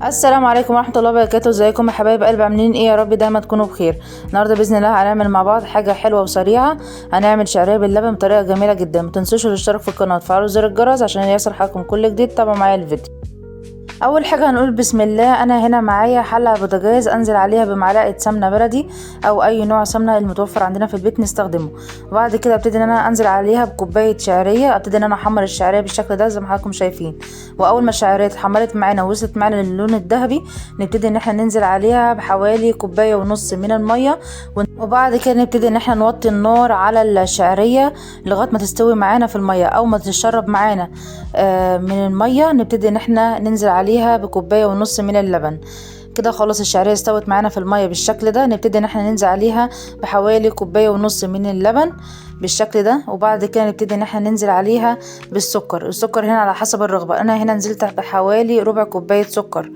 السلام عليكم ورحمه الله وبركاته. ازيكم يا حبايب قلب؟ عاملين ايه؟ يا رب دايما تكونوا بخير. النهارده باذن الله هنعمل مع بعض حاجه حلوه وسريعه. هنعمل شعريه باللبن بطريقه جميله جدا. ما تنسوش الاشتراك في القناه وتفعلوا زر الجرس عشان يوصل حلقكم كل جديد. تابعوا معايا الفيديو. اول حاجه هنقول بسم الله. انا هنا معايا حله بوتاجاز انزل عليها بمعلقه سمنه بلدي او اي نوع سمنه المتوفر عندنا في البيت نستخدمه. وبعد كده ابتدي ان انا انزل عليها بكوبايه شعريه. ابتدي ان انا احمر الشعريه بالشكل ده زي ما حضراتكم شايفين. واول ما الشعريه اتحمرت معانا ووصلت معانا للون الذهبي نبتدي ان احنا ننزل عليها بحوالي كوبايه ونص من الميه. وبعد كده نبتدي ان احنا نوطي النار على الشعريه لغايه ما تستوي معانا في الميه او ما تشرب معانا من الميه. نبتدي ان احنا ننزل عليها بكوبايه ونص من اللبن. كده خلاص الشعريه استوت معانا في الميه بالشكل ده. نبتدي ان احنا ننزل عليها بحوالي كوبايه ونص من اللبن بالشكل ده. وبعد كده نبتدي ان احنا ننزل عليها بالسكر. السكر هنا على حسب الرغبه. انا هنا نزلت بحوالي ربع كوبايه سكر.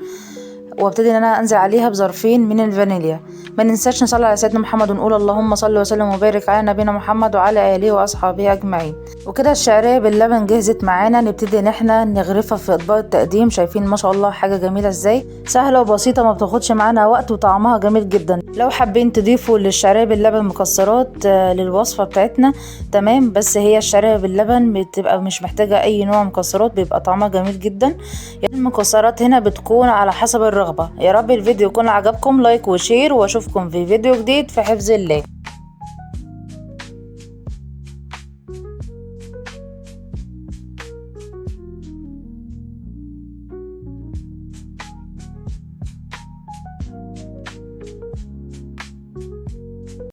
وابتدي ان انا انزل عليها بظرفين من الفانيليا. ما ننساش نصلي على سيدنا محمد ونقول اللهم صل وسلم وبارك على نبينا محمد وعلى اله واصحابه اجمعين. وكده الشعريه باللبن جهزت معانا. نبتدي ان احنا نغرفها في اطباق التقديم. شايفين ما شاء الله حاجه جميله ازاي، سهله وبسيطه ما بتاخدش معانا وقت وطعمها جميل جدا. لو حابين تضيفوا للشعريه باللبن مكسرات للوصفه بتاعتنا تمام، بس هي الشعريه باللبن بتبقى مش محتاجه اي نوع مكسرات، بيبقى طعمها جميل جدا. يعني المكسرات هنا بتكون على حسب الرغبه. يا رب الفيديو يكون عجبكم. لايك وشير واشوفكم في فيديو جديد في حفظ الله.